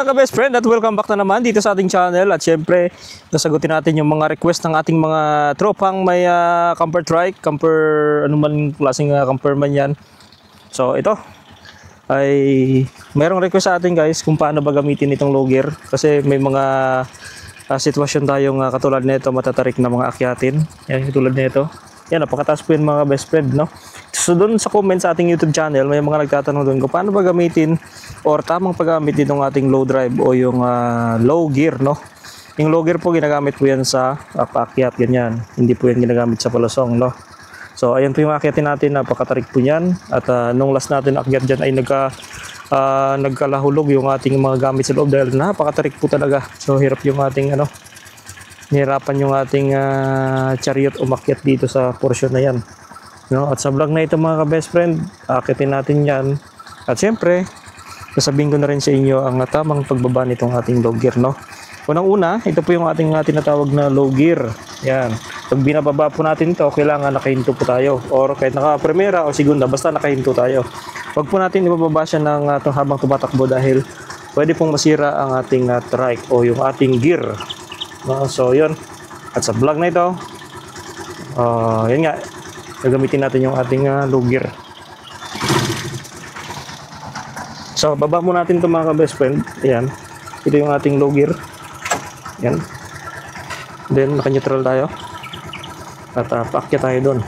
mga ka-best friend at welcome back na naman dito sa ating channel. At syempre, nasagutin natin yung mga request ng ating mga tropang may camper trike, camper, anuman klaseng camper man yan. So ito, ay mayroong request sa atin guys kung paano ba gamitin itong logger. Kasi may mga sitwasyon tayong katulad nito, matatarik na mga akyatin. Yan, katulad nito. Yan, napakataas po yun mga best friend, no? So doon sa comment sa ating YouTube channel, may mga nagtatanong doon kung paano ba gamitin or tamang paggamit nitong ating low drive o yung low gear, no? Yung low gear po ginagamit po yan sa paakyat, ganyan. Hindi po yan ginagamit sa palusong, no? So ayan po yung akyatin natin, napakatarik po yan. At nung last natin akyat dyan ay nagkalahulog yung ating mga gamit sa loob dahil napakatarik po talaga. So hirap yung ating nihirapan yung ating chariot umakyat dito sa portion na yan, no? At sa vlog na ito mga ka-best friend, akitin natin yan. At syempre, sasabihin ko na rin sa inyo ang tamang pagbaba nitong ating low gear, no? Unang-una, ito po yung ating tinatawag na low gear. Yan. Pag binababa po natin ito, kailangan nakahinto po tayo. Or kahit naka-primera o segunda, basta nakahinto tayo. Huwag po natin ibababa siya ng habang tumatakbo dahil pwede pong masira ang ating trike o yung ating gear. No, so yun. At sa vlog na ito, yun nga, gagamitin natin yung ating low gear. So baba mo natin ito mga ka-best friend. Ayan, ito yung ating low gear. Ayan. Then naka-neutral tayo. At paakyat tayo doon.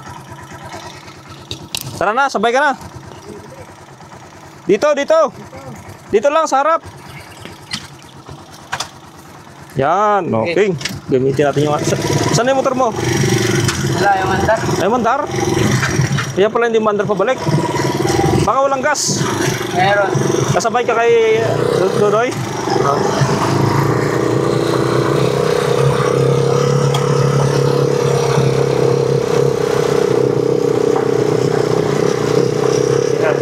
Tara na, sabay ka na. Dito. Dito lang sa harap. Yan, okay. Gamitin natin yung... Saan yung motor mo? Wala, yung mandar. Ay, mandar? Kaya pala hindi mandar pabalik. Baka walang gas. Meron. Kasabay ka kay Dodoy? Yan.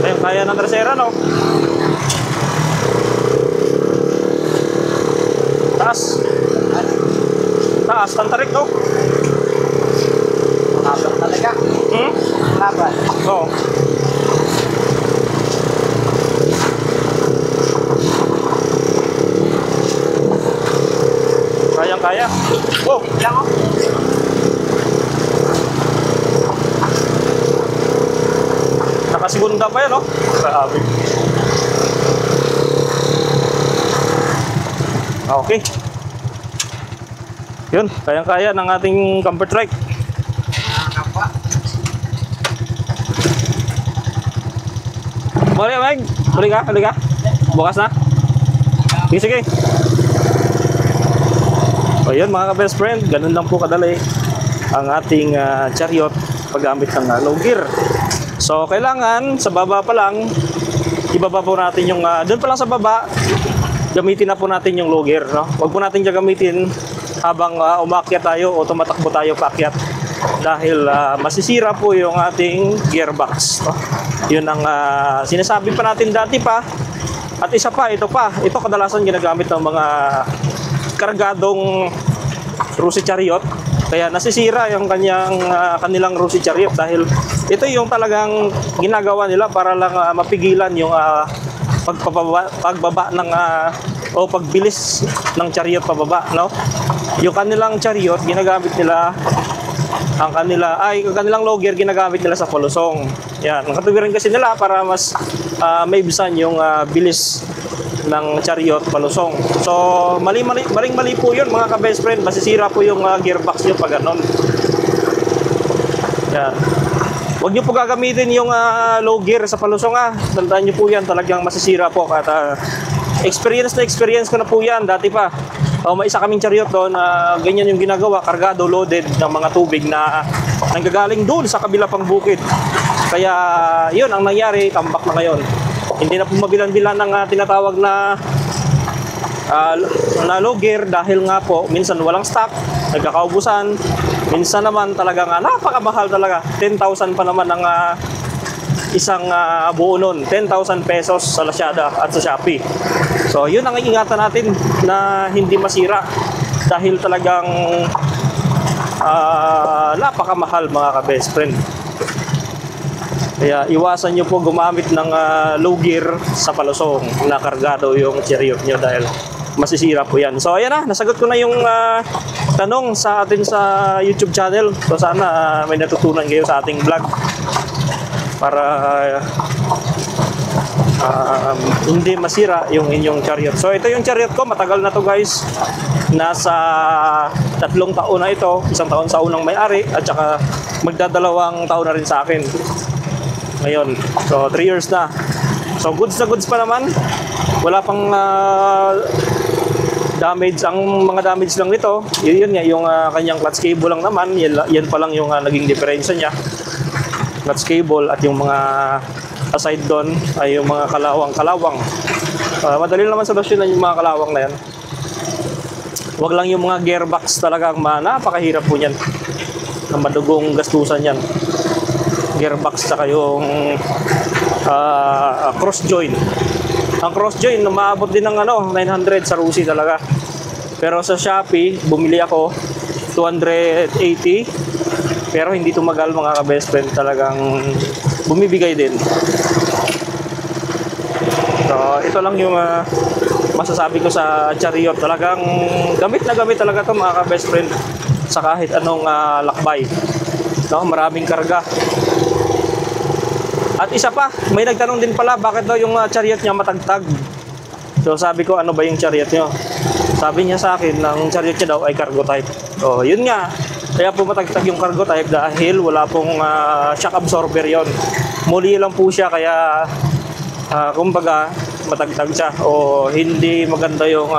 Ayun, kaya ng trasera, no? Taas, tantarik to. Laban talaga. Laban. Oo. Kayang-kaya. Wow, Ilang o? nakasigunda pa yan, no? Grabe. Okay. Yun, kayang-kaya ng ating camper trike. Nakakapa. Muli ka, Meg. Muli ka. Bukas na. Sige. O yun mga ka-best friend, ganun lang po kadali ang ating chariot paggamit ng low gear. So kailangan sa baba pa lang, ibaba po natin yung, doon pa lang sa baba, gamitin na po natin yung low gear, no? Huwag po natin gamitin habang umakyat tayo o tumatakbo tayo paakyat dahil masisira po yung ating gearbox, no? Yun ang sinasabi pa natin dati pa. At isa pa, ito kadalasan ginagamit ng mga kargadong Rusi chariot, kaya nasisira yung kanilang Rusi chariot dahil ito yung talagang ginagawa nila para lang mapigilan yung pagbaba ng o pagbilis ng chariot pababa, no? Yung kanilang chariot ginagamit nila ang kanilang low gear ginagamit nila sa palusong. Yan, nakatuwiran kasi nila para mas maibsan yung bilis ng chariot palusong. So mali po yun mga ka-best friend, masisira po yung gearbox nyo pag ganon. Yan. Huwag nyo po gagamitin yung low gear sa palusong tandaan nyo po yan, talagang masisira po. At experience ko na po yan dati pa. May isa kaming chariot doon, ganyan yung ginagawa, kargado, loaded ng mga tubig na nanggagaling doon sa kabila pang bukid. Kaya yun ang nangyari, tambak na ngayon. Hindi na po mabilan-bilan ng tinatawag na low gear dahil nga po minsan walang stock, nagkakaubusan, minsan naman talagang napakamahal talaga. 10,000 pa naman ang isang buo nun, 10,000 pesos sa Lazada at sa Shopee. So yun ang ingatan natin na hindi masira dahil talagang napakamahal mga ka-best friend. Kaya iwasan nyo po gumamit ng low gear sa palusong na kargado yung chariot nyo dahil masisira po yan. So ayan na, nasagot ko na yung tanong sa atin sa YouTube channel. So sana may natutunan kayo sa ating vlog para hindi masira yung inyong chariot. So ito yung chariot ko, matagal na to guys. Nasa 3 taon na ito, 1 taon sa unang may-ari at saka magdadalawang taon na rin sa akin ngayon. So 3 years na. So goods na goods pa naman. Wala pang damage. Ang mga damage lang nito, yun nga yung kanyang clutch cable lang naman. Yan pa lang yung naging diferensya niya. Clutch cable at yung mga aside doon ay yung mga kalawang. Madali naman solusyonan yung mga kalawang na yan. Wag lang yung mga gearbox talaga, napakahirap po niyan. Ang madugong gastusan yan. Gearbox saka yung cross joint. Ang cross joint umaabot din ng 900 sa Rusi talaga. Pero sa Shopee bumili ako 280. Pero hindi tumagal mga ka-best friend, talagang bumibigay din. So ito lang yung masasabi ko sa chariot. Talagang gamit na gamit talaga to mga ka-best friend sa kahit anong lakbay. No, maraming karga. At isa pa, may nagtanong din pala bakit daw yung chariot niya matagtag. So sabi ko, ano ba yung chariot niyo? Sabi niya sa akin, ang chariot niya daw ay cargo type. So yun nga, kaya po matagtag yung cargo type dahil wala pong shock absorber yon. Muli lang po siya, kaya kumbaga matagtag siya o hindi maganda yung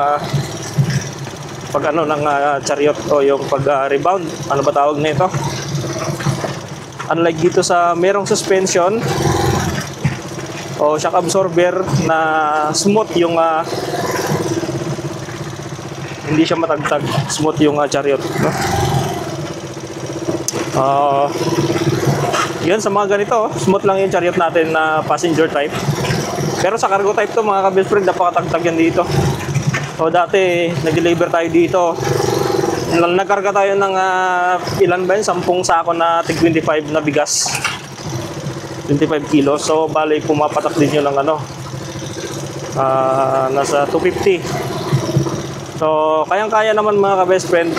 pag ng chariot o yung pag rebound. Ano ba tawag na ito? Unlike dito sa merong suspension o shock absorber na smooth yung hindi siya matagtag, smooth yung chariot, no? Yun sa mga ganito, smooth lang yung chariot natin na passenger type. Pero sa cargo type to mga ka-best friend, napakatagtag yan dito. So dati nag-deliver tayo dito, nagkarga tayo ng ilan ba yun? 10 sako na tig 25 na bigas, 25 kilos. So bali pumapatak din yun ng nasa 250. So kayang-kaya naman mga ka-best friend.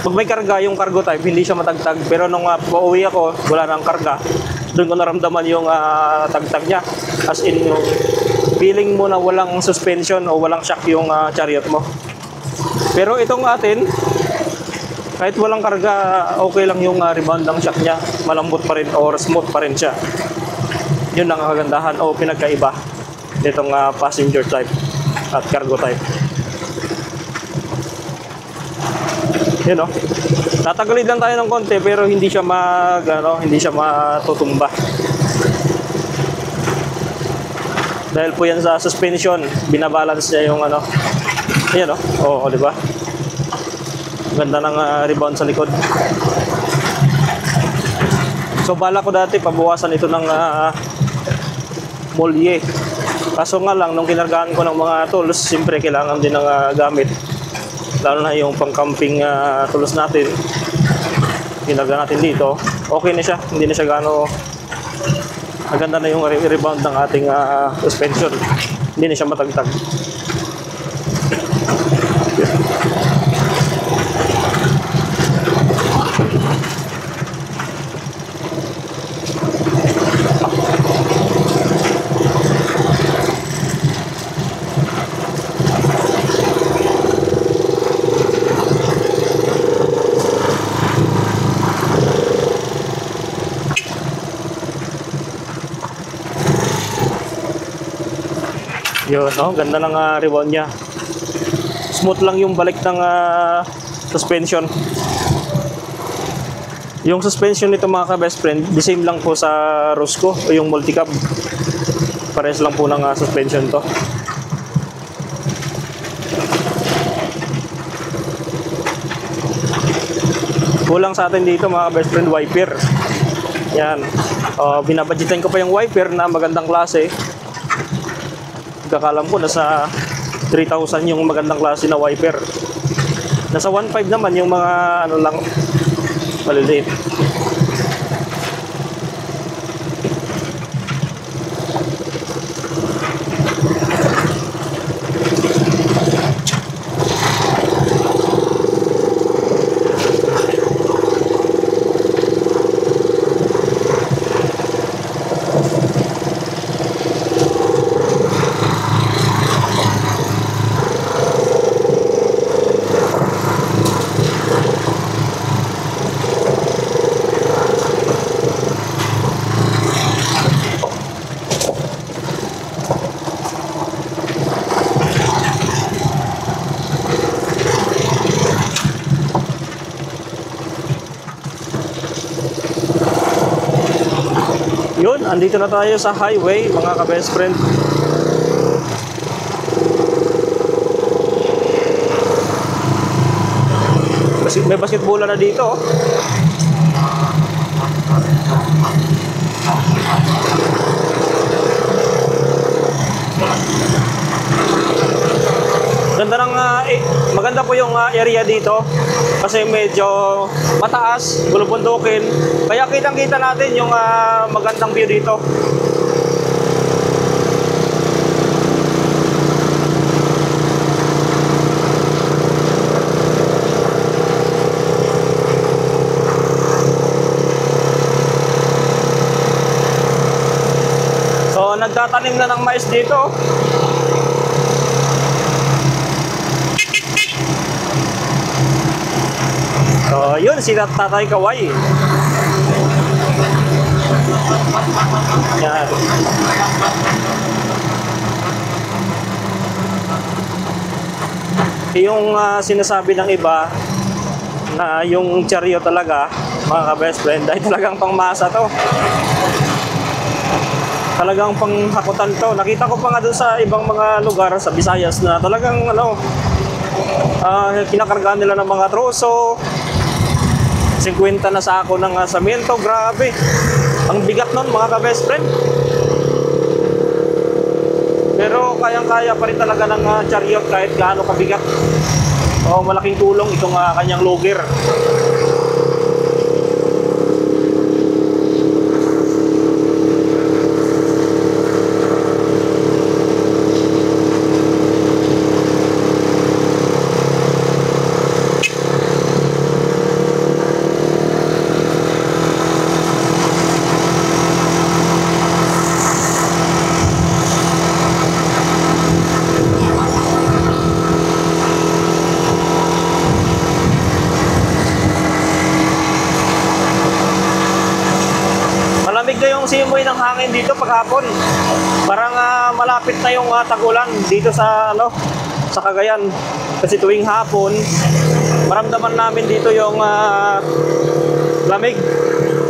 Pag may karga yung cargo type, hindi siya matagtag. Pero nung pauwi ako, wala nang karga, doon ko naramdaman yung tagtag niya. As in, yung feeling mo na walang suspension o walang shock yung chariot mo. Pero itong atin, kahit walang karga, okay lang yung rebound ng shock niya. Malambot pa rin or smooth pa rin siya. Yun ang kagandahan o pinagkaiba nitong passenger type at cargo type. Yun o. Tatagalid lang tayo ng konti pero hindi siya hindi siya matutumba. Dahil po yan sa suspension, binabalance niya yung Ayan o. Oo, di ba? Ganda ng rebound sa likod. So bala ko dati pabawasan ito ng molye. Kaso nga lang nung kinargahan ko ng mga tools, siyempre kailangan din ng gamit. Lalo na yung pang-camping tools natin. Ginagawa natin dito. Okay na siya. Hindi na siya gaano maganda na yung rebound ng ating suspension. Hindi na siya matagtag. Yun, ganda ng rebound niya. Smooth lang yung balik ng suspension. Yung suspension nito mga ka-best friend, the same lang po sa Rosco o yung multicab. Pares lang po ng suspension to. Kulang sa atin dito mga ka-best friend, wiper. Yan. Binabudgetan ko pa yung wiper na magandang klase. Kakalam ko nasa 3,000 yung magandang klase na wiper. Nasa 1,500 naman yung mga lang maliliit. andito na tayo sa highway, mga ka-best friend. May basketball na dito. Oh. Ganda ng maganda po yung area dito kasi medyo mataas, bulubundukin. Kaya kitang-kita natin yung magandang view dito. So, nagtatanim na ng mais dito. So, yun, si Tatay Kaway. Yan. Yung sinasabi ng iba na yung charyo talaga, mga ka-best friend, ay talagang pangmasa to. Talagang panghakutan to. Nakita ko pa nga dun sa ibang mga lugar sa Visayas na talagang kinakargaan nila ng mga troso. 50 na sako ng samento, grabe. Ang bigat nun, mga ka-best friend. Pero kayang-kaya pa rin talaga ng chariot kahit gaano kabigat. O malaking tulong itong kanyang logger. Malamig na yung simoy ng hangin dito paghapon. Parang malapit na yung tag-ulan dito sa sa Cagayan. Kasi tuwing hapon, maramdaman namin dito yung lamig.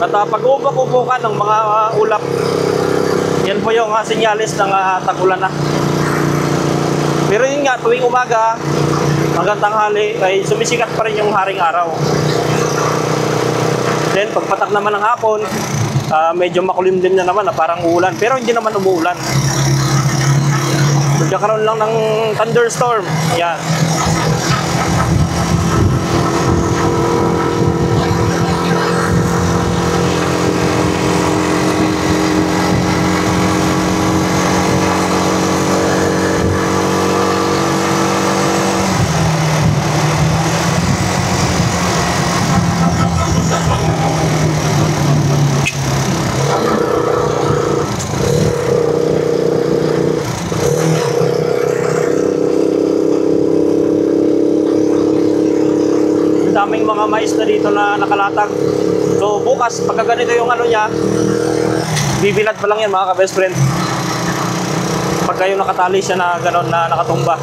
At pag-ubak-ubukan ng mga ulap, yan po yung sinyalis ng tag-ulan na. Pero yun nga, tuwing umaga, hanggang tanghali, ay sumisikat pa rin yung haring araw. Then, pagpatak naman ng hapon, medyo makulimlim na naman na parang uulan. Pero hindi naman umuulan. Magkakaroon lang ng thunderstorm. Yan. Daming mga mais na dito na nakalatag. So bukas, pagka ganito yung niya, bibilad pa lang yan, mga ka-best friend. Pagka yung nakatali siya na gano'n na nakatumba.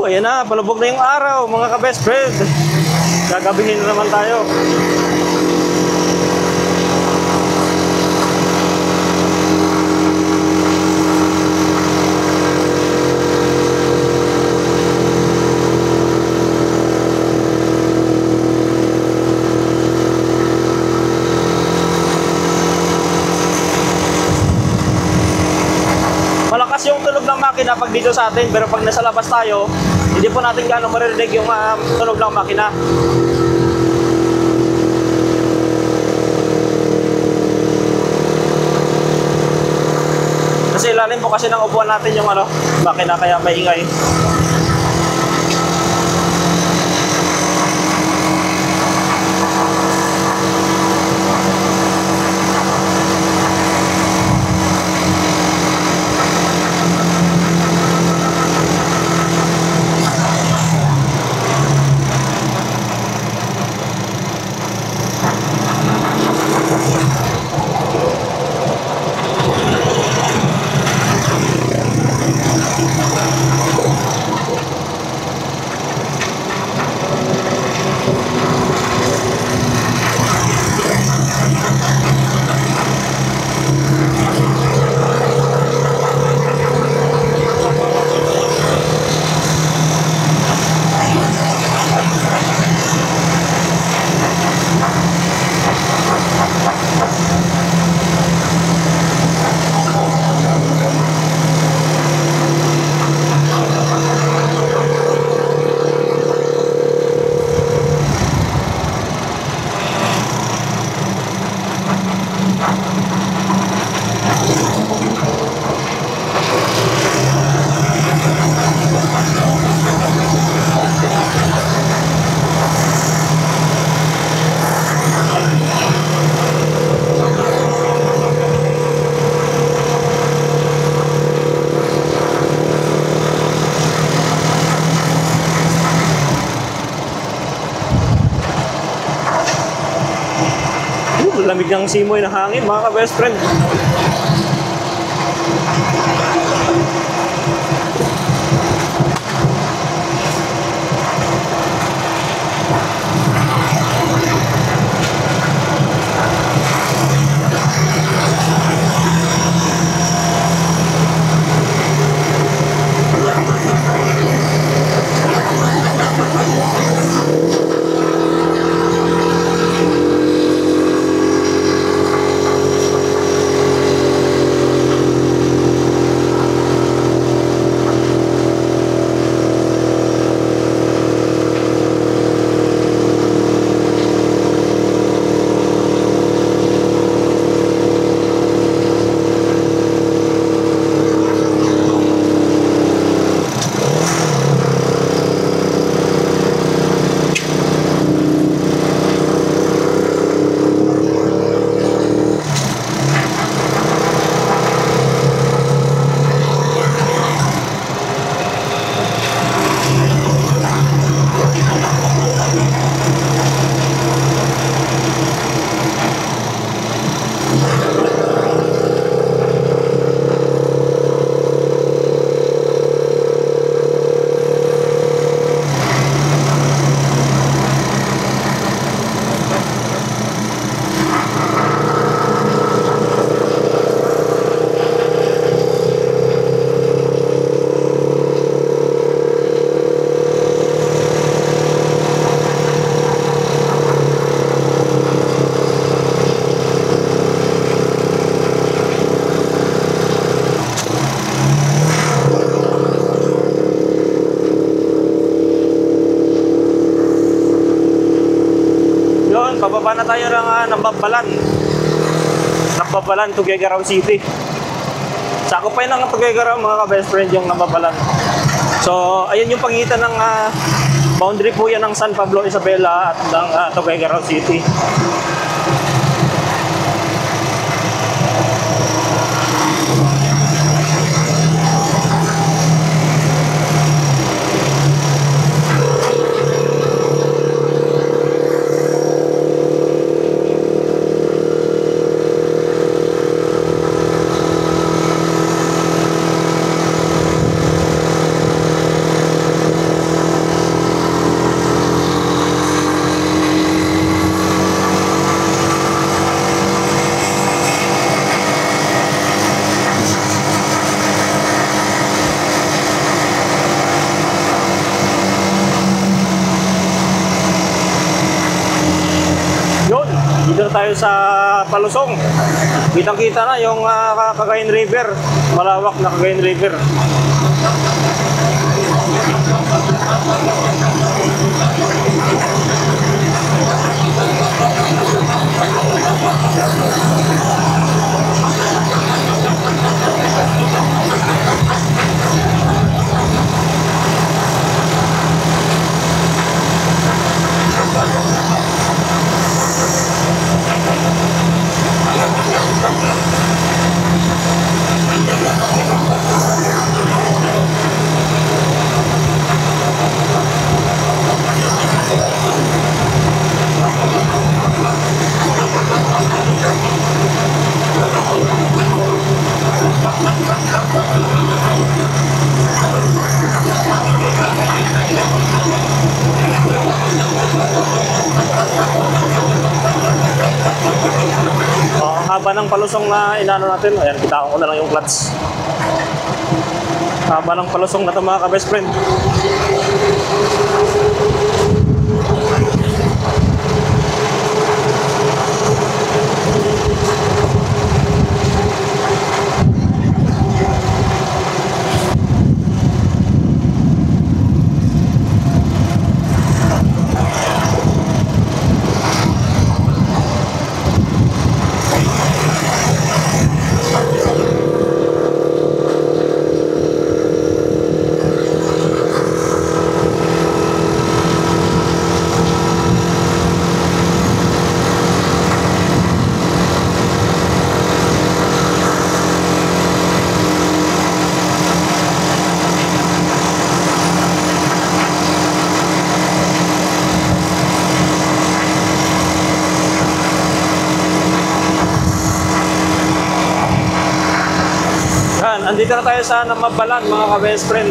Ayan na, palubog na yung araw, mga ka-best friend. Gagabihin na naman tayo. Malakas yung tunog ng makina pag dito sa atin, pero pag nasa labas tayo, hindi po natin gaano maririnig yung tunog ng makina. Kasi ilalim po kasi ng upuan natin yung makina, kaya maingay. Lamig ng simoy ng hangin, mga ka-best friend. Pababa na tayo ng Nambabalan, Tuguegarao City. Sakop pa yun ng Tuguegarao, mga ka-best friend, yung Nambabalan. So, ayun yung pagitan ng boundary po yan ng San Pablo, Isabela at ng Tuguegarao City. tayo sa Palusong. Kitang-kita na yung Cagayan River. Malawak na Cagayan River. Ang haba ng palusong na inano natin. Ayan, kita ko na lang yung clutch. Haba ng palusong na ito mga ka-best friend. Andito na tayo sa Namabalan mga ka-best friend.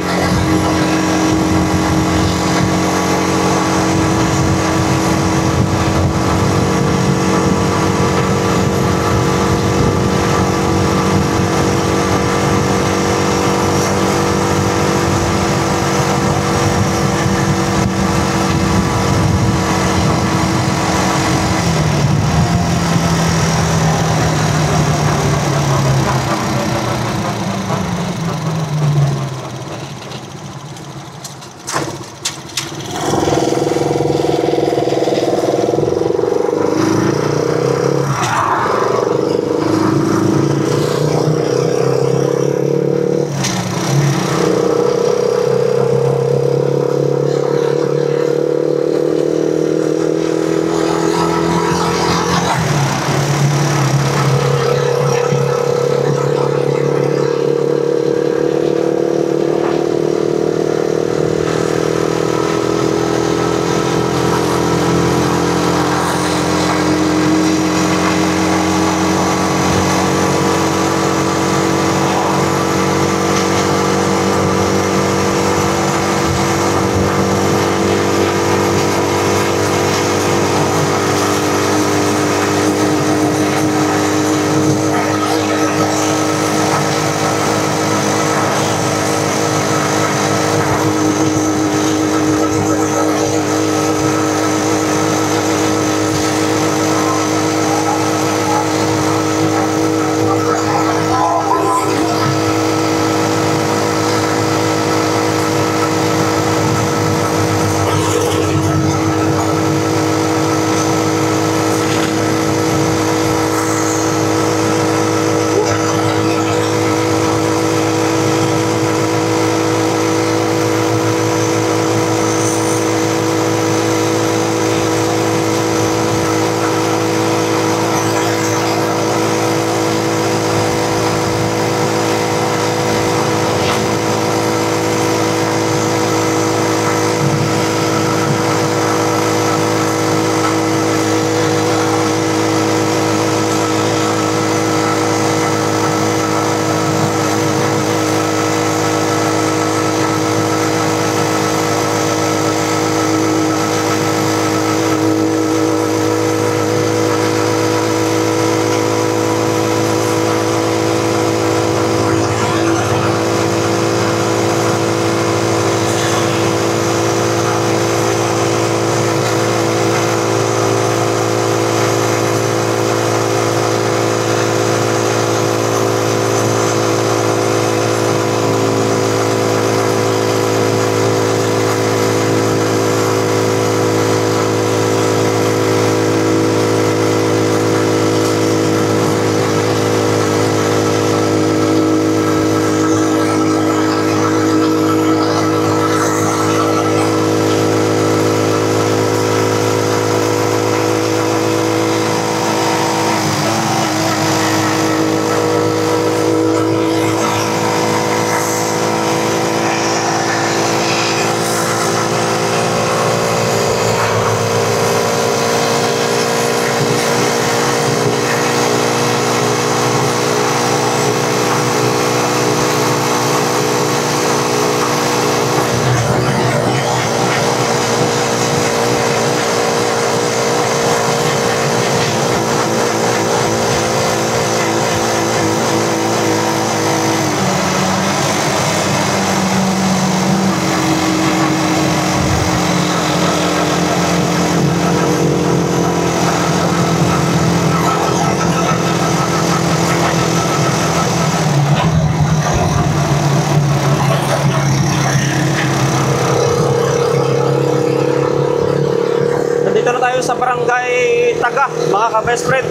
sa barangay Taga, mga ka-best friend.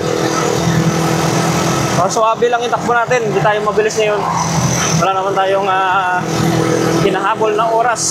So, suabe lang yung takbo natin. Hindi tayo mabilis ngayon. Wala naman tayong hinahabol na oras.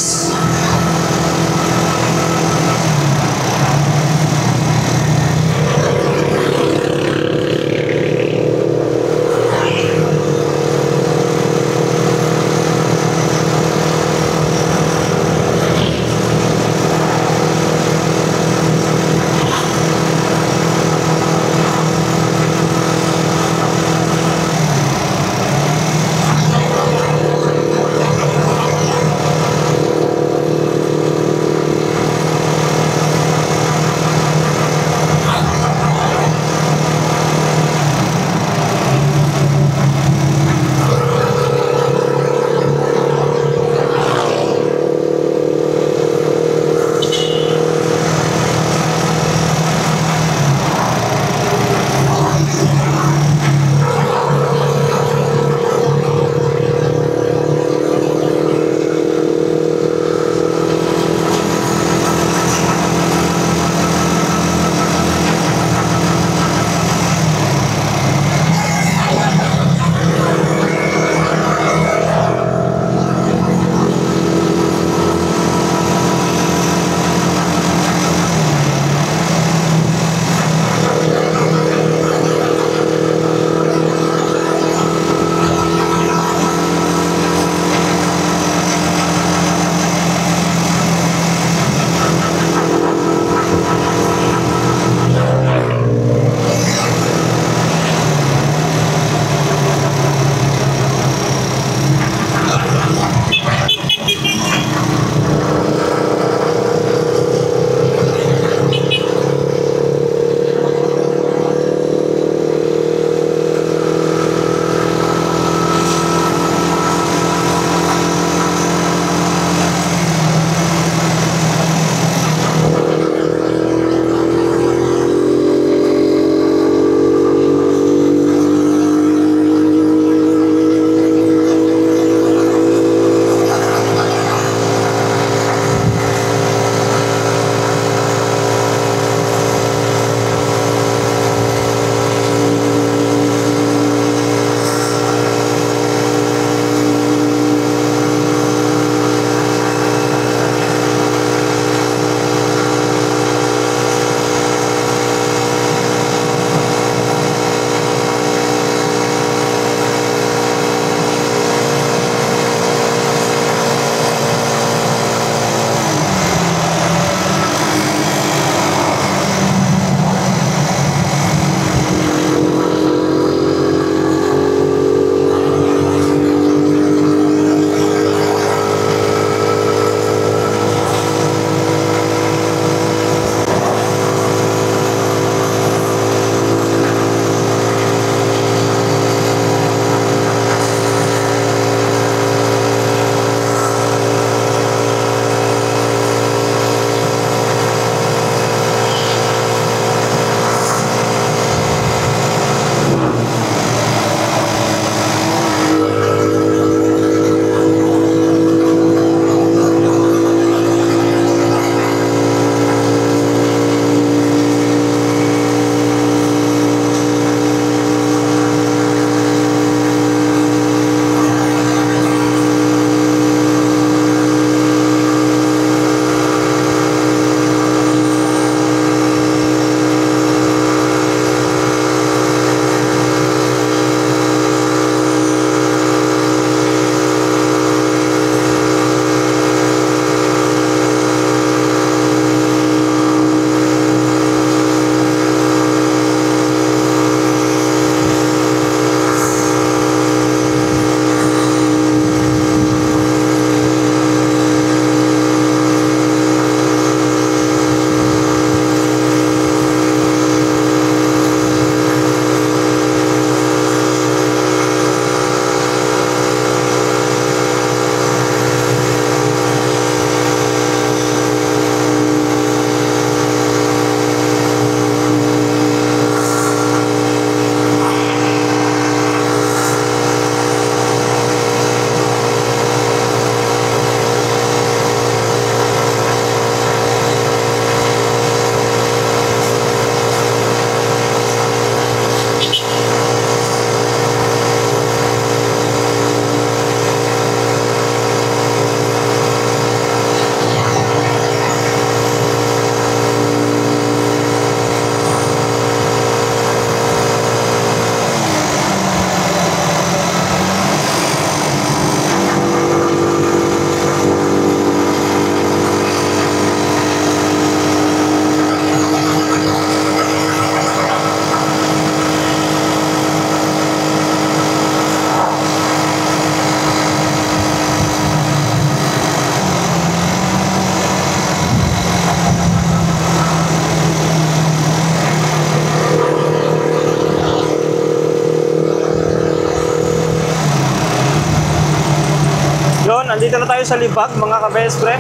nandito na tayo sa Libag, mga ka-best friend.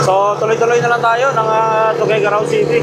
So, tuloy-tuloy na lang tayo ng Tuguegarao City.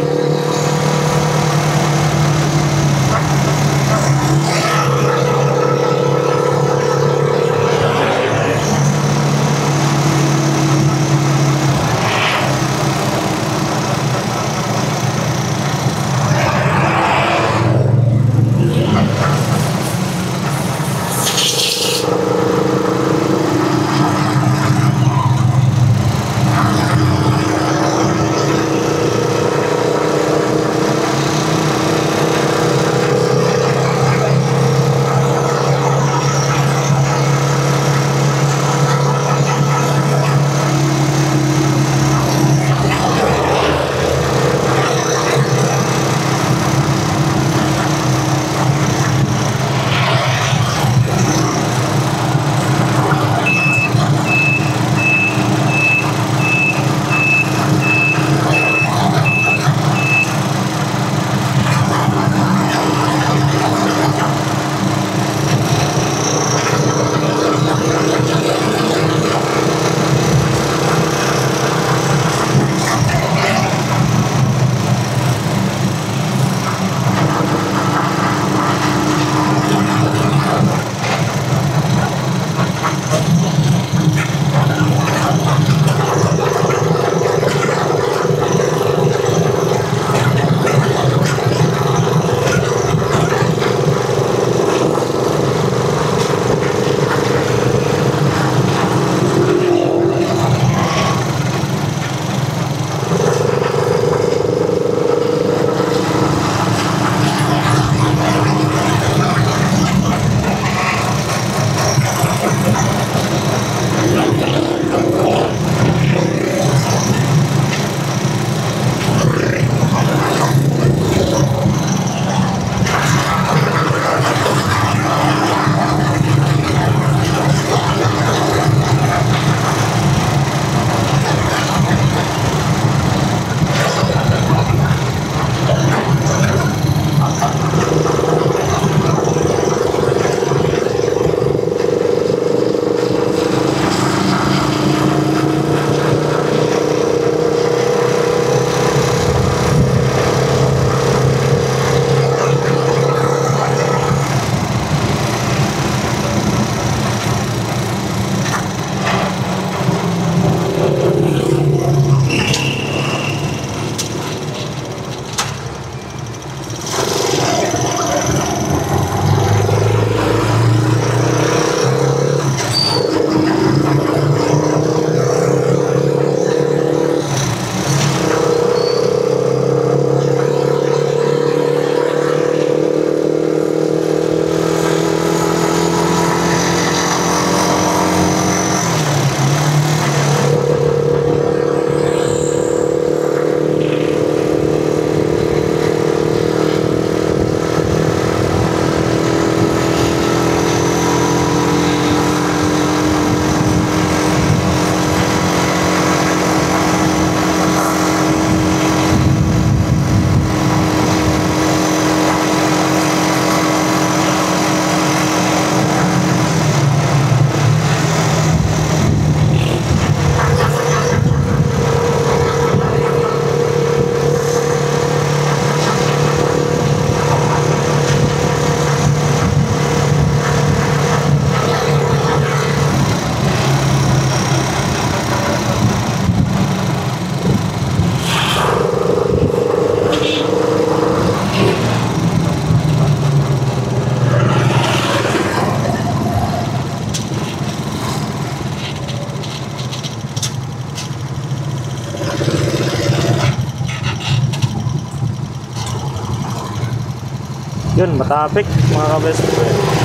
Yun, matapik mga ka-best friend.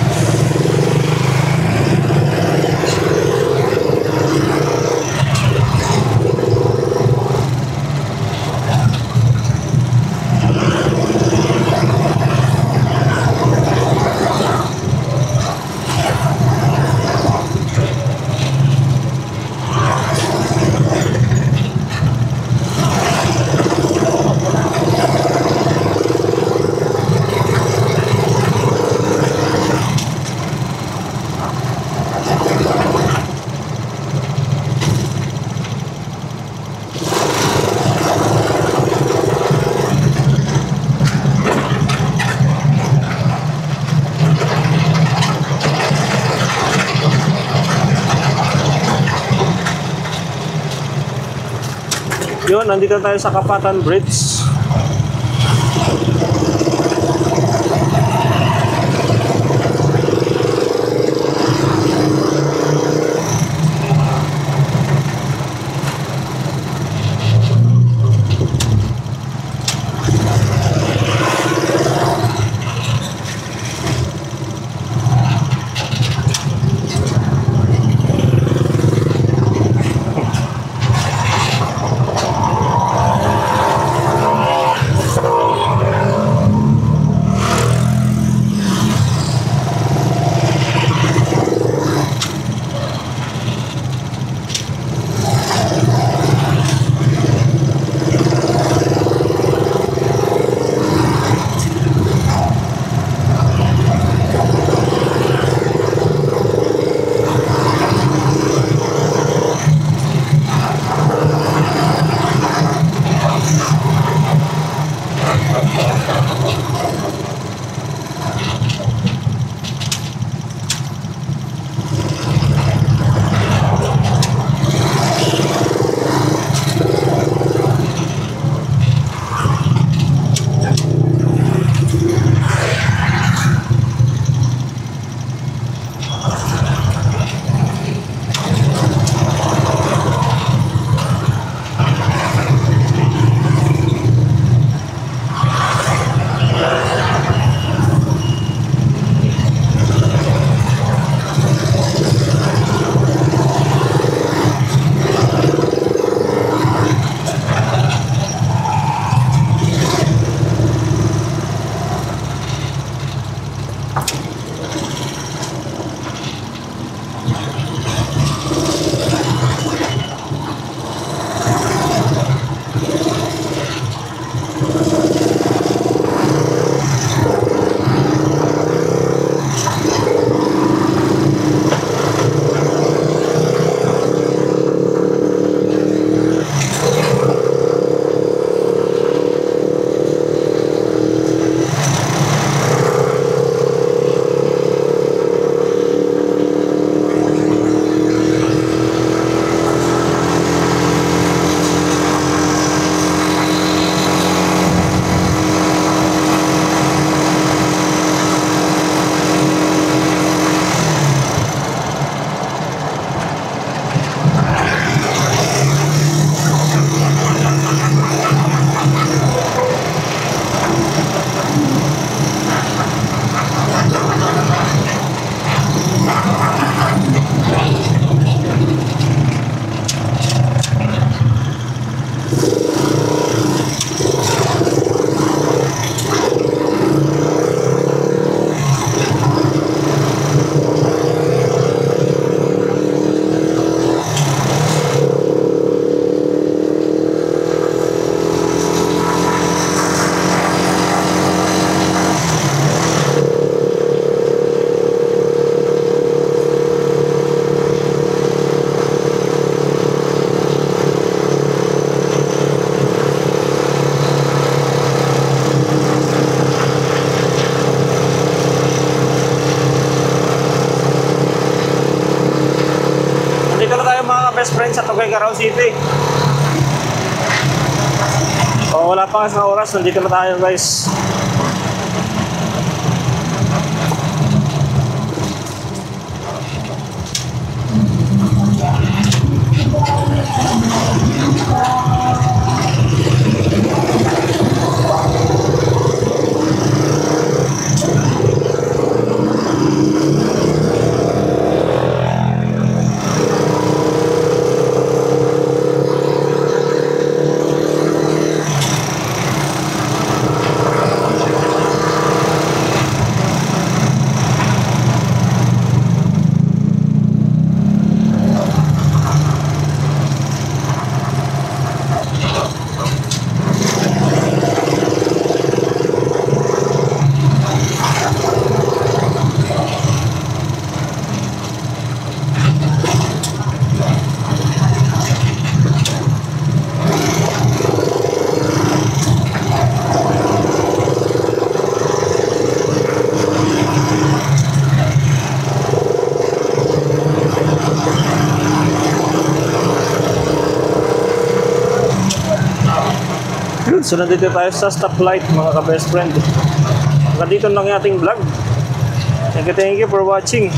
Yun, nandito tayo sa Kapatan Bridge. Best friend sa Tuguegarao City. So, wala pa sa oras, nandito na tayo guys. world. So nandito tayo sa stoplight mga ka-best friend. Hanggang dito lang yung ating vlog. Thank you for watching.